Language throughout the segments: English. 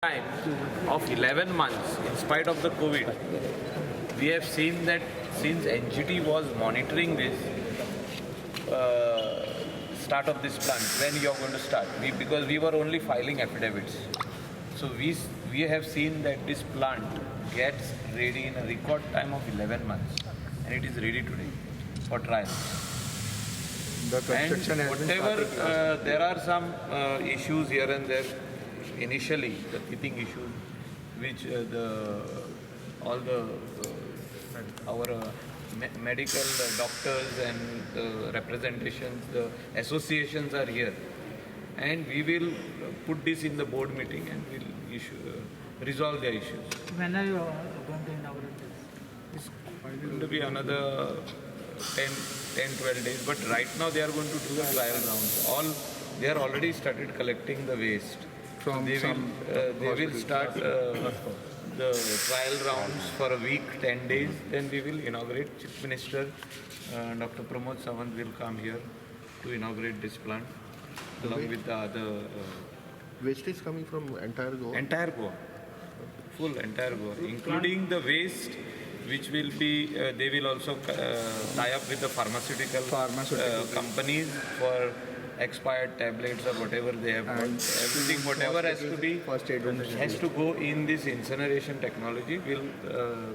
time of 11 months, in spite of the COVID, we have seen that since NGT was monitoring this start of this plant, when you are going to start, because we were only filing affidavits. So we have seen that this plant gets ready in a record time of 11 months, and it is ready today for trial. The construction And has been whatever started. there are some issues here and there. Initially, the teething issues, which our medical doctors and the representations, the associations are here, and we will put this in the board meeting and we'll resolve the issues. When are you going to inaugurate this? It's going to be another 10-12 days, but right now they are going to do the trial rounds. They are already started collecting the waste. From They will start the trial rounds for a week, 10 days. Then we will inaugurate. Chief Minister Dr. Pramod Sawant will come here to inaugurate this plant along with the other Waste is coming from entire Goa. entire Goa, full entire Goa, including the waste which will be. They will also tie up with the pharmaceutical companies for expired tablets or whatever they have got. Everything, whatever has to be, First aid donation. has to go in this incineration technology will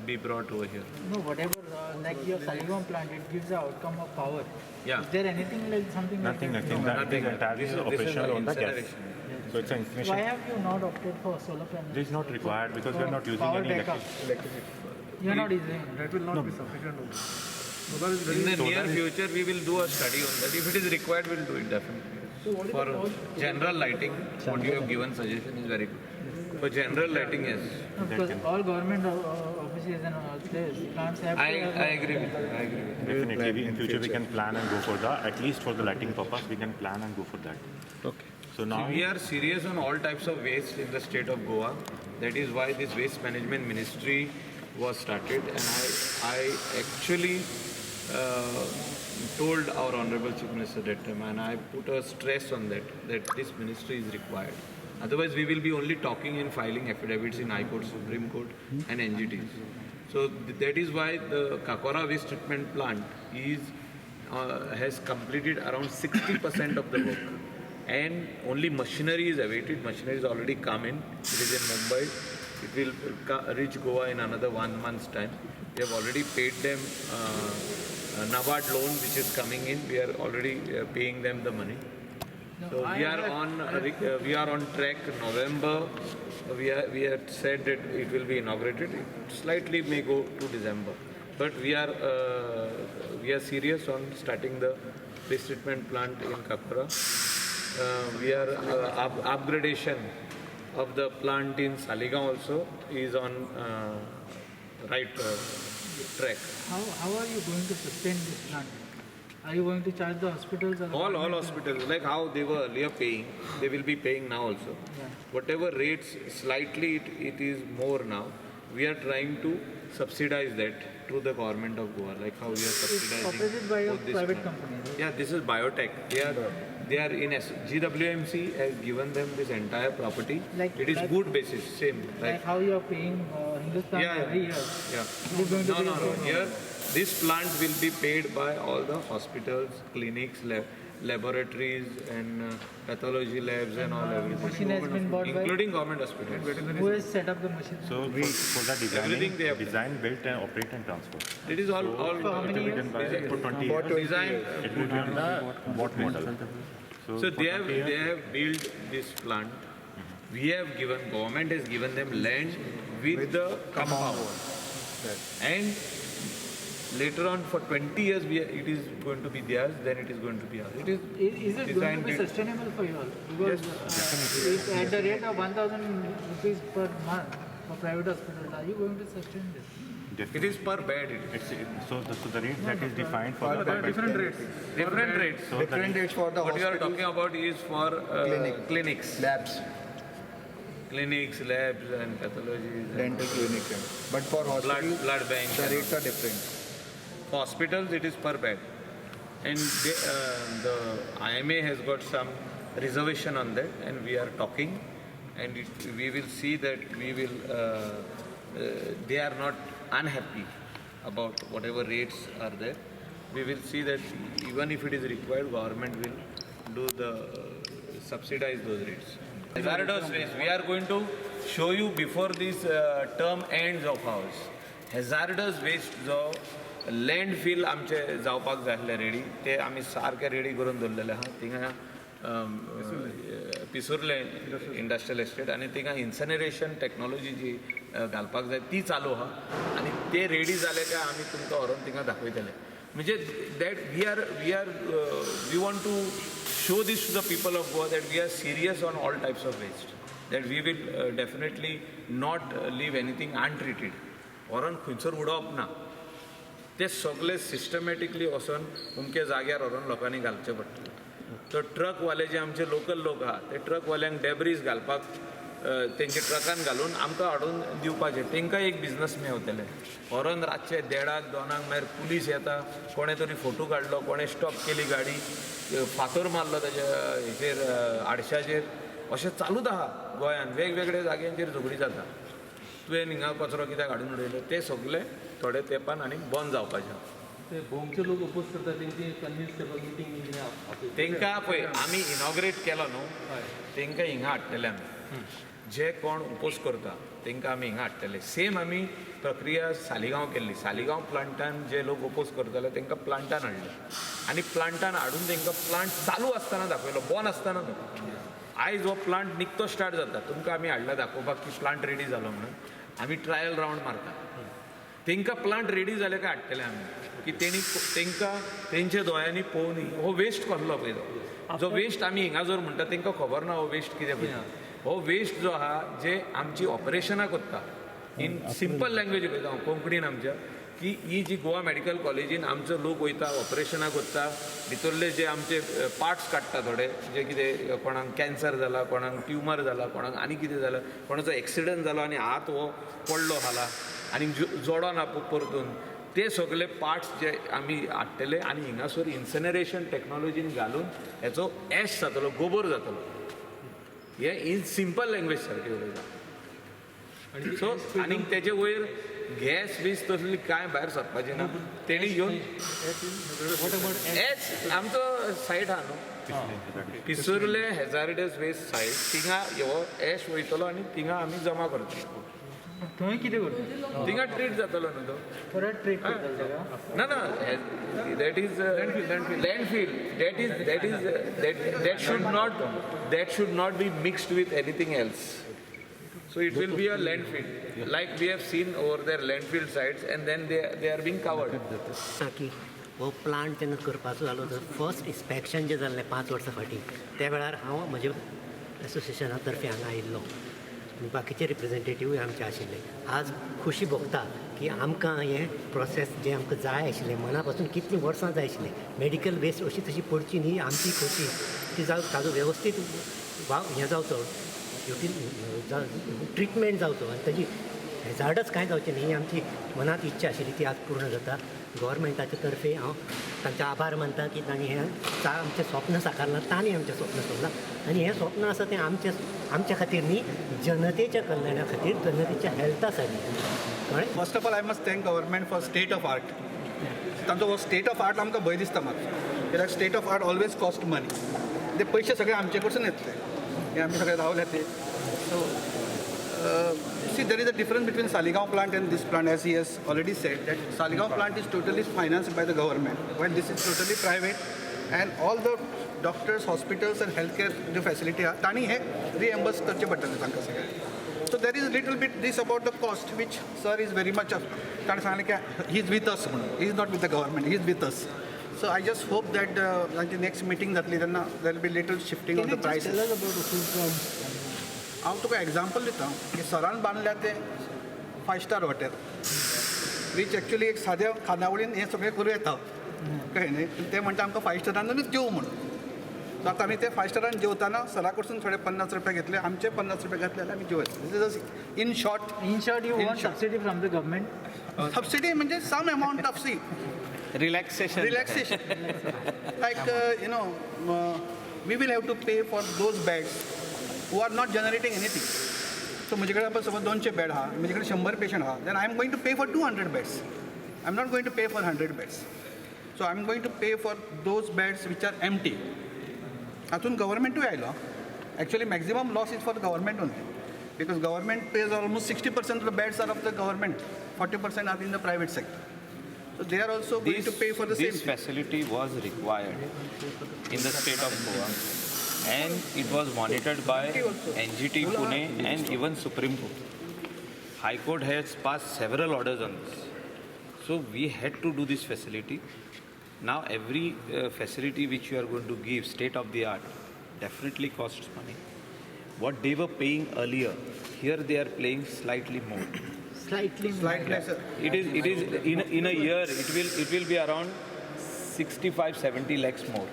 be brought over here. No, whatever, like your Saligam plant, it gives the outcome of power. Yeah. Is there anything like something Nothing. like that? That is entirely This is operational on the gas. incineration. So it's an Why information. have you not opted for solar panels? This is not required because we are not using Power any backup. electricity. You are not using. That will not be sufficient also. In the near future, we will do a study on that. If it is required, we will do it definitely. For general lighting, what you have given suggestion is very good. For general lighting, yes. No, because all government offices and all this plants have I to have agree with you. I agree with you. Definitely, in future we can plan and go for the, at least for the lighting purpose, we can plan and go for that. Okay. So now, We are serious on all types of waste in the state of Goa. That is why this waste management ministry was started, and I actually told our Honorable Chief Minister that time, and I put a stress on that this ministry is required. Otherwise, we will be only talking and filing affidavits in High Court, Supreme Court, and NGTs. So that is why the Kakora waste treatment plant has completed around 60% of the work, and only machinery is awaited. Machinery is already come in. It is in Mumbai. It will reach Goa in another 1 month's time. We have already paid them NABARD loan, which is coming in. We are already paying them the money. So we are on track. November, we had said that it will be inaugurated. It slightly may go to December, but we are serious on starting the waste treatment plant in Kakora. We are upgradation of the plant in Saligam also is on right track. How are you going to sustain this plant? Are you going to charge the hospitals? Or the All government? hospitals, like how they were earlier paying, they will be paying now also. Yeah. Whatever rates, slightly it is more now. We are trying to subsidize that to the government of Goa, like how we are It's subsidizing. operated by a both this private plant. company. Right? Yeah, this is biotech. They are in GWMC has given them this entire property. It is good basis, same. Like how you are paying Hindustan every year. Yeah. It is going to be the same. Here, this plant will be paid by all the hospitals, clinics, laboratories, and pathology labs and all Machine everything, has been bought by. including government hospitals. Who has set up the machine? so for the Everything they have design, built and operate and transfer. It is all For how many It will be years? done by for 20 years. design. It will be on the bot model. So for they have 20 years, built this plant. We have given, government has given them land with the compound. And later on for 20 years it is going to be theirs, then it is going to be ours. It is Is it going to designed be it- sustainable for you all? Because if at the rate of 1,000 rupees per month for private hospitals, are you going to sustain this? It is per bed. so the rate that is defined for the Different rates. Different rates. So the Different rates for the What you are hospitals, talking about is for clinics, labs, labs and pathologies, and dental clinics. But for hospitals, blood banks. the rates are different. For hospitals, it is per bed. And the IMA has got some reservation on that, and we are talking and we will see that they are not unhappy about whatever rates are there. We will see that even if it is required, government will do subsidize those rates. Hazardous waste, we are going to show you before this term ends of ours. Hazardous waste जो landfill आमचे जावपाक जाय आसले ready ते आमी सारके ready करून दवरलेले आहा थिंगा पिसुर्ले इंडस्ट्रियल एस्टेट आनी थिंगा इन्सिनरेशन टेक्नॉलॉजी जी घालपाक जाय ती चालू आहा आनी ते रेडी जाले काय आमी तुमकां व्हरून थिंगा दाखयतले म्हणजे that we want to show this to the people of Goa that we are serious on all types of waste, that we will definitely not leave anything untreated. व्हरून खंयसर उडोवप ना ते सगळे सिस्टमॅटिकली वचून उमके जाग्यार व्हरून लोकांनी घालचे पडटले. तो ट्रकवाले जे आमचे लोकल लोक आहा ते ट्रकवाल्यांक डेब्रीज घालपाक तेंचे ट्रकान घालून आमकां हाडून दिवपाचे तेंकां एक बिजनस मेळटले. व्हरून रातचे 1:30 2 मागीर पुलीस येता कोणे तरी फोटो काडलो कोणे स्टॉप केली गाडी फातर मारलो ताच्या हेचेर आडश्याचेर अशें चालूच आहा गोंयान वेगवेगळ्या जाग्यांचेर झगडी जाता. तुवें हिंगा कचरो कित्याक हाडून उडयलो ते सगळे थोडे तेंपान आनी बंद जावपाचें. ते भोवचे लोक अपोज करतात तेंची कन्विन्स करपाक मिटींग तेंकां पळय आमी इनॉग्रेट केलो न्हू तेंकां हिंगा हाडटले आमी. जे कोण उपोज करता तेंकां आमी हिंगा हाडटले. सेम आमी प्रक्रिया सालिगांव केल्ली. सालिगांव प्लांटान जे लोक ओपोज करताले तेंकां प्लांटान हाडले आनी प्लांटान हाडून तेंकां प्लांट चालू आसतना दाखयलो बंद आसतना न्हू. आयज हो प्लांट निकतो स्टार्ट जाता तुमकां आमी हाडला दाखोवपाक की प्लांट रेडी जालो म्हणून आमी ट्रायल रावंड मारता. तेंकां प्लांट रेडी जाले काय हाडटले आमी की तेंकां तेंचे दोळ्यांनी पळोवनी हो वेस्ट कसलो पळय जो वेस्ट आमी हिंगा जर म्हणटा तेंकां खबर ना हो वेस्ट कितें पळय. हो वेस्ट जो आहा जे आमची ऑपरेशनां कोत्ता इन सिंपल लँग्वेज उलयता हांव कोंकणीन आमच्या की ही जी गोवा मेडिकल कॉलेजीन आमचो लोक वयता ऑपरेशनां कोत्ता भितरले जे आमचे पार्ट्स काडटा थोडे जे कितें कोणाक कॅन्सर जाला कोणाक ट्युमर जाला कोणाक आनी कितें जालां कोणाचो एक्सिडंट जालो आनी हात हो पडलो हाला आनी जोडो ना परतून ते सगळे पार्ट्स जे आमी हाडटले आनी हिंगासर इन्सिनरेशन टेक्नॉलॉजीन घालून हेचो एश जातलो गोबर जातलो. हे इन सिंपल लँग्वेज सारकें उलयता. सो आनी तेजे वयर गॅस बीस तसली कांय भायर सरपाचें ना. तेणी येवन एच आमचो सायट आहा न्हू पिसुर्ले हेजार्डस वेस्ट सायट थिंगा हो एश वयतलो आनी थिंगा आमी जमा करतले. थंय कितें करता थिंगा ट्रीट जातलो न्हू तो. परत ट्रीट करता तेका ना that is landfill that should not be mixed with anything else. So it will be a landfill like we have seen over there landfill sites and then they are being covered. की हो plant तेन्ना करपाचो जालो तर first inspection जें जाल्लें 5 वर्सां फाटीं त्या वेळार हांव म्हज्या एसोसिएशना तर्फे हांगा आयिल्लो आनी बाकीचे रिप्रेझेंटेटिव्हूय आमचे आशिल्ले. आज खुशी भोगता की आमकां हें प्रोसेस जें आमकां जाय आशिल्लें मना पासून कितलीं वर्सां जाय आशिल्लें मेडिकल वेस्ट अशी तशी पडची न्ही आमची खोशी ती ताजो वेवस्थीत हें जावचो ट्रिटमेंट जावचो आनी ताजी हेजार्डच कांय जावचें न्ही ही आमची मनांत इच्छा आशिल्ली ती आज पूर्ण जाता. गव्हर्मेंटाचे तर्फे हांव तांचे आभार मानता की तांणी हें आमचें स्वप्न साकारलां तांणी आमचें स्वप्न सोडलां आनी हें स्वप्न आसा तें आमच्या खातीर न्ही जनतेच्या कल्याणा खातीर जनतेच्या हेल्था साठी कळ्ळें. First of all I must thank government for state of art. तांचो हो स्टेट ऑफ आर्ट आमकां भंय दिसता मात कित्याक state of art always cost money. ते पयशे सगळे आमचे कडसून येतले हे आमी सगळे रावले ते. सो see there is a difference between Saligaon plant and this plant as he has already said that Saligaon plant is totally financed by the government while this is totally private and all the doctors, hospitals and healthcare जो facility आहे ताणी हे reimburse करचे पडटले तांकां सगळ्यांक. So there is little bit this about the cost which sir is very much ताणें सांगलें की he is with us म्हणून he is not with the government he is with us. So I just hope that the next meeting जातली तेन्ना there will be little shifting of the prices. हांव तुका example दिता की सरान बांदल्या ते 5 star hotel वीच actually एक साद्या खानावळीन हें सगळें करूं येता कळ्ळें न्ही. ते म्हणटा आमकां 5 स्टारानूच जेव म्हणून. सो आतां आमी ते 5 स्टारान जेवताना सरा कडसून थोडे 50 रुपया घेतले आमचे 50 रुपया घातले जाल्यार आमी जेवता. In short you want subsidy from the government. Subsidy म्हणजे some amount of Relaxation. like we will have to pay for those beds who are not generating anything. So माझ्याकडे आपण समज 200 बेड हा माझ्याकडे 100 पेशंट हा then I am going to pay for 200 beds. I am not going to pay for 100 beds. So I am going to pay for those beds which are empty. हातून गव्हर्नमेंटूय आयलो. Actually maximum loss is for the government only because government pays almost 60% of the beds are of the government, 40% are in the private sector. So they are also going to pay for the same This thing. facility was required in the state of Goa, and it was monitored by NGT Pune and even Supreme Court. High Court has passed several orders on this. So we had to do this facility. Now every facility which you are going to give state of the art definitely costs money. What they were paying earlier, here they are paying slightly more. Slightly more. Slightly lesser. It is in a year it will be around 65-70 lakhs more.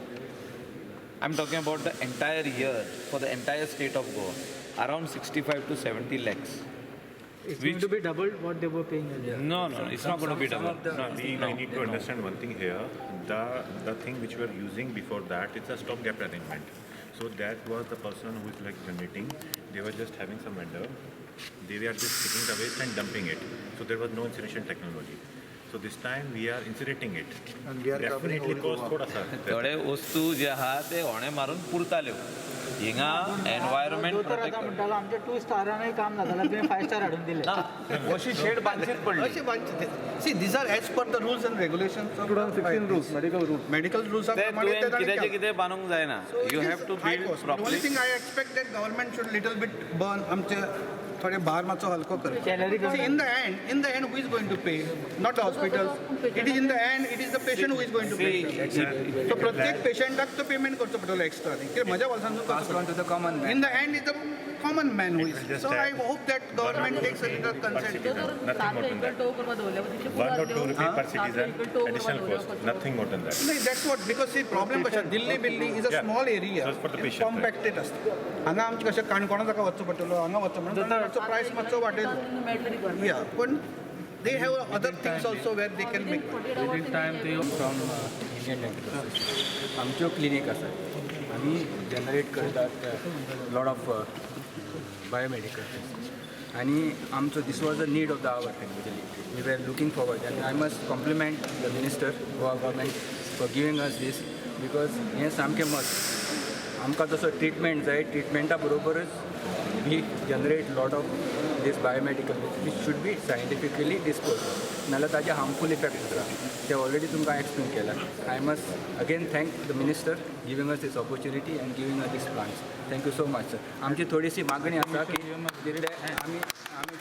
I'm talking about the entire year for the entire state of Goa, around 65 to 70 lakhs. It's going to be doubled what they were paying earlier. No, it's not going to be double. No, we need to understand one thing here. The thing which we were using before that, it's a stopgap arrangement. So that was the person who is like generating. They were just having some vendor. They were just taking the waste and dumping it. So there was no incineration technology. So this time we are incinerating it. And we are covering Definitely whole cost Goa. thoda sa. थोडे वस्तू जे आहा ते होणे मारून पुरताल्यो. हिंगा environment protect म्हणटालो आमचे 2 स्टारांनी काम जातालें तुवें 5 स्टार हाडून दिले. अशी शेड बांदचीच पडली. अशें बांदचे. See, these are as per the rules and regulations of 2016 rules, medical rules. medical rules are ते प्रमाणे तुवें कितेंचे केला. कितें बांदूंक जायना. So it You is have to high build cost. The only properly. thing I expect that government should little bit burn आमचे थोडे भार मातसो हलको कर. Salary See, in the end, who is going to pay? Not the hospitals. It is in the end, it is the patient who is going to pay. So प्रत्येक पेशंटाक तो payment करचो पडटलो एक्स्ट्रा. कित्याक म्हज्या वर्सांतून कसो. In the end, it's the common man who is. So I hope that government takes a little consent. Nothing more than that. 1 or 2 rupees per citizen, additional cost. Nothing more than that. No, that's what, because see, problem कशें Delhi is a Yeah. small area. Just for the patient, Compacted असता. हांगा आमचें कशें काणकोणा ताका वचचो पडटलो, हांगा वचचो म्हणून तांचो प्रायस मातसो वाडयलो. Yeah, पण they have other things also where they can make. Within time ते फ्रॉम इंडियन डेंटल असोसिएशन आमच्यो क्लिनीक आसात आमी जनरेट करतात लॉट ऑफ बायोमेडिकल आनी आमचो this was a need of the hour actually we were looking forward आनी I must compliment the minister Goa government for giving us this because हें सामकें must आमकां तसो ट्रिटमेंट जाय ट्रिटमेंटा बरोबरच we generate lot of this biomedical which should be scientifically disposed नाल्यार ताजे हार्मफूल इफेक्ट जाता ते ऑलरेडी तुमकां एक्सप्लेन केला I must again thank the minister giving us this opportunity and giving us this plans thank you so much sir आमची थोडीशी मागणी आसा की जितले आमी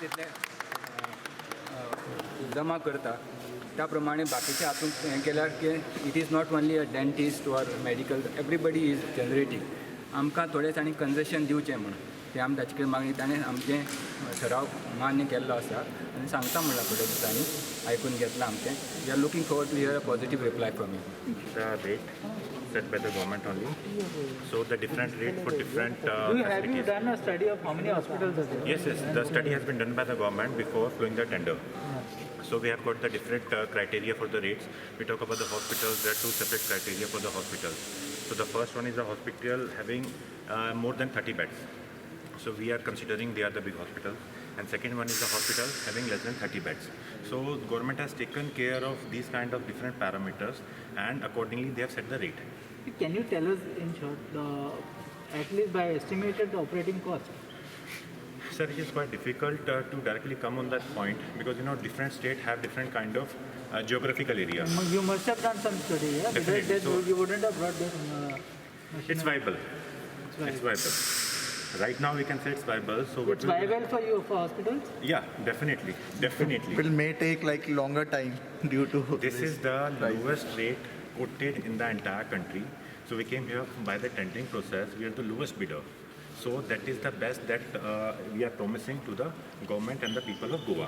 तितले जमा करता त्या प्रमाणे बाकीचे हातूंत हें केल्यार की it is not only a dentist or medical everybody is generating आमकां थोडेच आनी कन्सेशन दिवचें म्हण ते आमी ताचे कडेन मागणी ताणें आमचें ठराव मान्य केल्लो आसा आनी सांगता म्हणल्यार थोड्या दिसांनी आयकून घेतलां आमचें we are looking forward to hear a positive reply from you The rate set by the government only. So the different rate for different Have you facilities. done a study of how many hospitals are there? Yes, the study has been done by the government before flowing the tender. So we have got the different criteria for the rates. We talk about the hospitals. There are 2 separate criteria for the hospitals. So the first one is a hospital having more than 30 beds. So we are considering they are the big hospitals. And second one is the hospital having less than 30 beds. So government has taken care of these kind of different parameters, and accordingly they have set the rate. Can you tell us in short, at least by estimated operating cost? Sir, it is quite difficult to directly come on that point because different states have different kind of geographical area. You must have done some study, yeah? Definitely. Because So- you wouldn't have brought this. It's viable. It's viable. Right now we can say it's viable. So what It's will be- viable for you, for hospitals? Yeah, definitely. It may take like longer time due to This is the lowest rate quoted in the entire country. So we came here by the tendering process. We are the lowest bidder. So that is the best that we are promising to the government and the people of Goa.